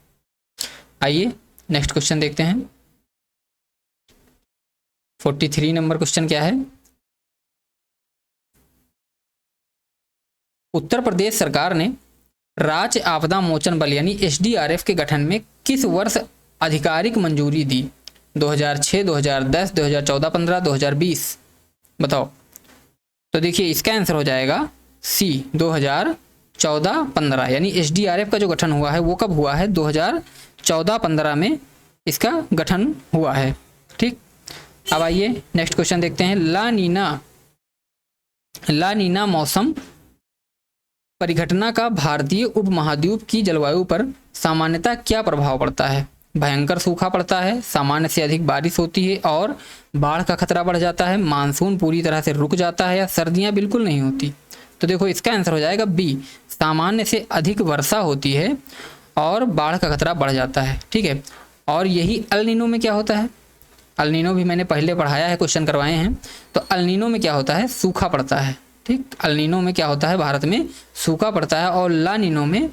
आइए नेक्स्ट क्वेश्चन देखते हैं। 43 नंबर क्वेश्चन क्या है? उत्तर प्रदेश सरकार ने राज्य आपदा मोचन बल यानी एसडीआरएफ के गठन में किस वर्ष आधिकारिक मंजूरी दी? 2006, 2010, 2014, 15, 2020? बताओ। तो देखिए इसका आंसर हो जाएगा सी, 2014-15, यानी एसडीआरएफ का जो गठन हुआ है वो कब हुआ है? 2014-15 में इसका गठन हुआ है। ठीक, अब आइए नेक्स्ट क्वेश्चन देखते हैं। ला नीना मौसम परिघटना का भारतीय उपमहाद्वीप की जलवायु पर सामान्यतः क्या प्रभाव पड़ता है? भयंकर सूखा पड़ता है, सामान्य से अधिक बारिश होती है और बाढ़ का खतरा बढ़ जाता है, मानसून पूरी तरह से रुक जाता है या सर्दियां बिल्कुल नहीं होती? तो देखो इसका आंसर हो जाएगा बी, सामान्य से अधिक वर्षा होती है और बाढ़ का खतरा बढ़ जाता है। ठीक है, और यही अल नीनो में क्या होता है? अल नीनो भी मैंने पहले पढ़ाया है, क्वेश्चन करवाए हैं। तो अल नीनो में क्या होता है? सूखा पड़ता है। ठीक, अल नीनो में क्या होता है? भारत में सूखा पड़ता है, और ला नीनो में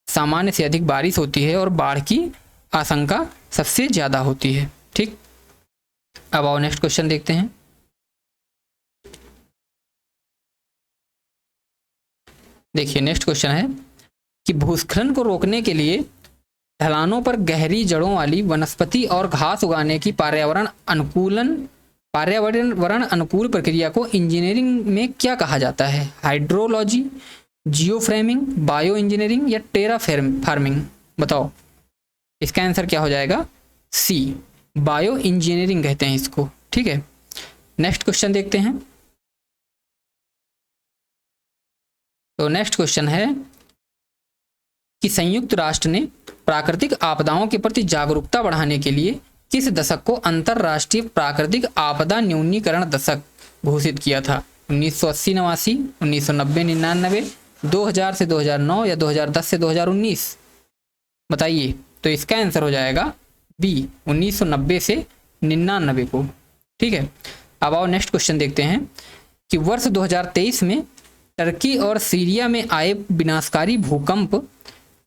सामान्य से अधिक बारिश होती है और बाढ़ की आशंका सबसे ज़्यादा होती है। ठीक, अब आओ नेक्स्ट क्वेश्चन देखते हैं। देखिए नेक्स्ट क्वेश्चन है कि भूस्खलन को रोकने के लिए ढलानों पर गहरी जड़ों वाली वनस्पति और घास उगाने की पर्यावरण अनुकूल प्रक्रिया को इंजीनियरिंग में क्या कहा जाता है? हाइड्रोलॉजी, जियोफ्रेमिंग, बायो इंजीनियरिंग या टेरा फार्मिंग? बताओ इसका आंसर क्या हो जाएगा? सी, बायो इंजीनियरिंग कहते हैं इसको। ठीक है, नेक्स्ट क्वेश्चन देखते हैं। तो नेक्स्ट क्वेश्चन है कि संयुक्त राष्ट्र ने प्राकृतिक आपदाओं के प्रति जागरूकता बढ़ाने के लिए किस दशक को अंतरराष्ट्रीय प्राकृतिक आपदा न्यूनीकरण दशक घोषित किया था? 1980-89, 1990-99, 2000 से 2009 या 2010 से 2019? बताइए। तो इसका आंसर हो जाएगा बी, 1990 से 99 को। ठीक है, अब आओ नेक्स्ट क्वेश्चन देखते हैं कि वर्ष 2023 में टर्की और सीरिया में आए विनाशकारी भूकंप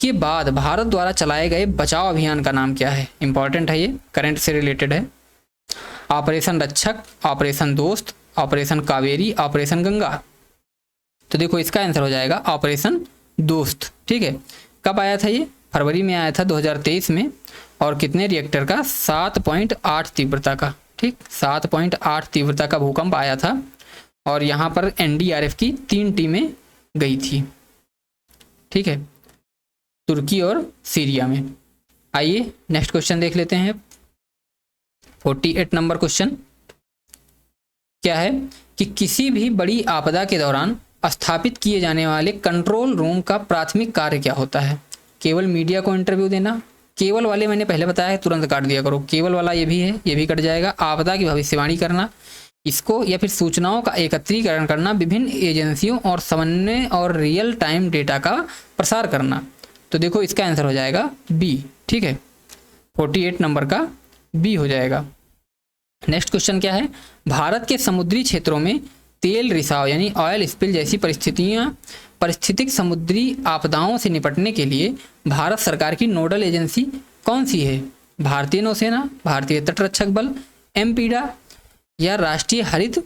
के बाद भारत द्वारा चलाए गए बचाव अभियान का नाम क्या है? इंपॉर्टेंट है, ये करंट से रिलेटेड है। ऑपरेशन रक्षक, ऑपरेशन दोस्त, ऑपरेशन कावेरी, ऑपरेशन गंगा? तो देखो इसका आंसर हो जाएगा ऑपरेशन दोस्त। ठीक है, कब आया था ये? फरवरी में आया था 2023 में, और कितने रिएक्टर का? 7.8 तीव्रता का। ठीक, 7.8 तीव्रता का भूकंप आया था, और यहाँ पर एनडीआरएफ की 3 टीमें गई थी। ठीक है, तुर्की और सीरिया में। आइए नेक्स्ट क्वेश्चन देख लेते हैं। 48 नंबर क्वेश्चन क्या है कि किसी भी बड़ी आपदा के दौरान स्थापित किए जाने वाले कंट्रोल रूम का प्राथमिक कार्य क्या होता है? केवल मीडिया को इंटरव्यू देना, केवल वाले मैंने पहले बताया है, तुरंत काट दिया करो। केवल वाला ये भी है, ये भी कट जाएगा। आपदा की भविष्यवाणी करना, इसको या फिर सूचनाओं का एकत्रीकरण करना, विभिन्न एजेंसियों और समन्वय और रियल टाइम डेटा का प्रसार करना। तो देखो इसका आंसर हो जाएगा बी। ठीक है, 48 नंबर का बी हो जाएगा। नेक्स्ट क्वेश्चन क्या है, भारत के समुद्री क्षेत्रों में तेल रिसाव यानी ऑयल स्पिल जैसी पारिस्थितिक समुद्री आपदाओं से निपटने के लिए भारत सरकार की नोडल एजेंसी कौन सी है? भारतीय नौसेना, भारतीय तटरक्षक बल, एमपीडा या राष्ट्रीय हरित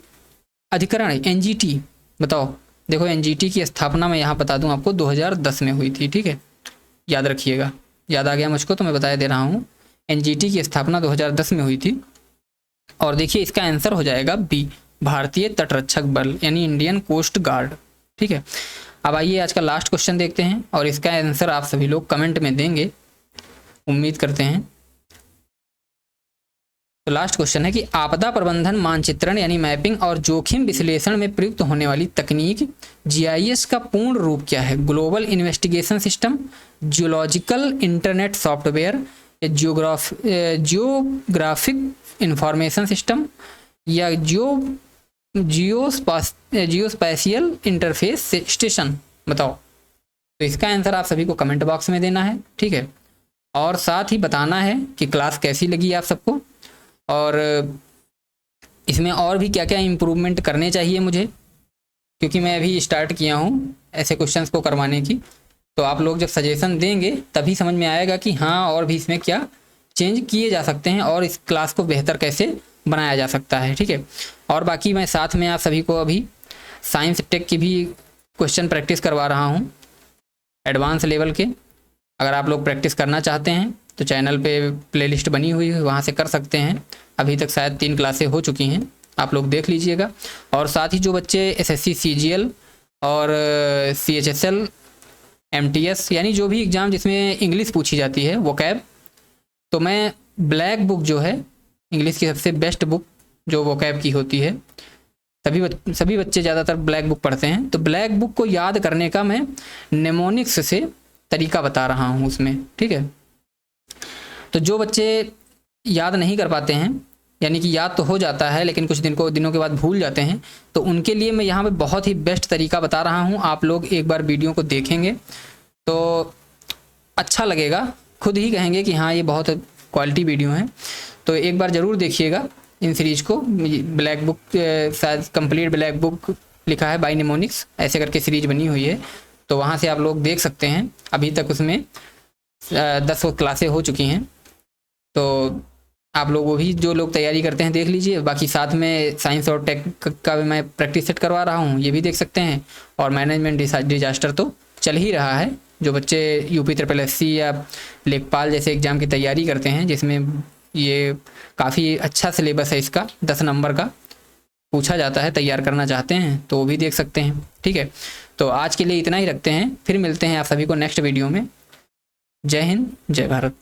अधिकरण एनजीटी? बताओ। देखो एनजीटी की स्थापना मैं यहाँ बता दूँ आपको 2010 में हुई थी। ठीक है, याद रखिएगा। याद आ गया मुझको तो मैं बताया दे रहा हूँ। एनजीटी की स्थापना 2010 में हुई थी। और देखिए इसका आंसर हो जाएगा बी, भारतीय तटरक्षक बल यानी इंडियन कोस्ट गार्ड। ठीक है, अब आइए आज का लास्ट क्वेश्चन देखते हैं और इसका आंसर आप सभी लोग कमेंट में देंगे, उम्मीद करते हैं। तो लास्ट क्वेश्चन है कि आपदा प्रबंधन मानचित्रण यानी मैपिंग और जोखिम विश्लेषण में प्रयुक्त होने वाली तकनीक जीआईएस का पूर्ण रूप क्या है? Global investigation system, geological internet software, geographic information system या जियोस्पेशियल इंटरफेस स्टेशन? बताओ। तो इसका आंसर आप सभी को कमेंट बॉक्स में देना है। ठीक है, और साथ ही बताना है कि क्लास कैसी लगी आप सबको और इसमें और भी क्या क्या इम्प्रूवमेंट करने चाहिए मुझे, क्योंकि मैं अभी स्टार्ट किया हूँ ऐसे क्वेश्चंस को करवाने की। तो आप लोग जब सजेशन देंगे तभी समझ में आएगा कि हाँ और भी इसमें क्या चेंज किए जा सकते हैं और इस क्लास को बेहतर कैसे बनाया जा सकता है। ठीक है, और बाकी मैं साथ में आप सभी को अभी साइंस टेक की भी क्वेश्चन प्रैक्टिस करवा रहा हूँ एडवांस लेवल के। अगर आप लोग प्रैक्टिस करना चाहते हैं तो चैनल पे प्लेलिस्ट बनी हुई है, वहाँ से कर सकते हैं। अभी तक शायद 3 क्लासें हो चुकी हैं, आप लोग देख लीजिएगा। और साथ ही जो बच्चे एसएससी सीजीएल और सीएचएसएल एमटीएस यानी जो भी एग्ज़ाम जिसमें इंग्लिश पूछी जाती है वो कैब, तो मैं ब्लैक बुक जो है इंग्लिश की सबसे बेस्ट बुक जो वो कैब की होती है, सभी बच्चे ज़्यादातर ब्लैक बुक पढ़ते हैं, तो ब्लैक बुक को याद करने का मैं नेमोनिक्स से तरीका बता रहा हूँ उसमें। ठीक है, तो जो बच्चे याद नहीं कर पाते हैं यानी कि याद तो हो जाता है लेकिन कुछ दिनों के बाद भूल जाते हैं, तो उनके लिए मैं यहाँ पे बहुत ही बेस्ट तरीका बता रहा हूँ। आप लोग एक बार वीडियो को देखेंगे तो अच्छा लगेगा, खुद ही कहेंगे कि हाँ ये बहुत क्वालिटी वीडियो है। तो एक बार ज़रूर देखिएगा इन सीरीज़ को। ब्लैक बुक शायद कंप्लीट ब्लैक बुक लिखा है बाय नेमोनिक्स, ऐसे करके सीरीज बनी हुई है, तो वहाँ से आप लोग देख सकते हैं। अभी तक उसमें 10 क्लासें हो चुकी हैं, तो आप लोग वो भी जो लोग तैयारी करते हैं देख लीजिए। बाकी साथ में साइंस और टेक का भी मैं प्रैक्टिस सेट करवा रहा हूँ, ये भी देख सकते हैं। और मैनेजमेंट डिजास्टर तो चल ही रहा है। जो बच्चे यूपी SSC या लेखपाल जैसे एग्ज़ाम की तैयारी करते हैं, जिसमें ये काफ़ी अच्छा सिलेबस है, इसका 10 नंबर का पूछा जाता है, तैयार करना चाहते हैं तो वो भी देख सकते हैं। ठीक है, तो आज के लिए इतना ही रखते हैं, फिर मिलते हैं आप सभी को नेक्स्ट वीडियो में। जय हिंद, जय भारत।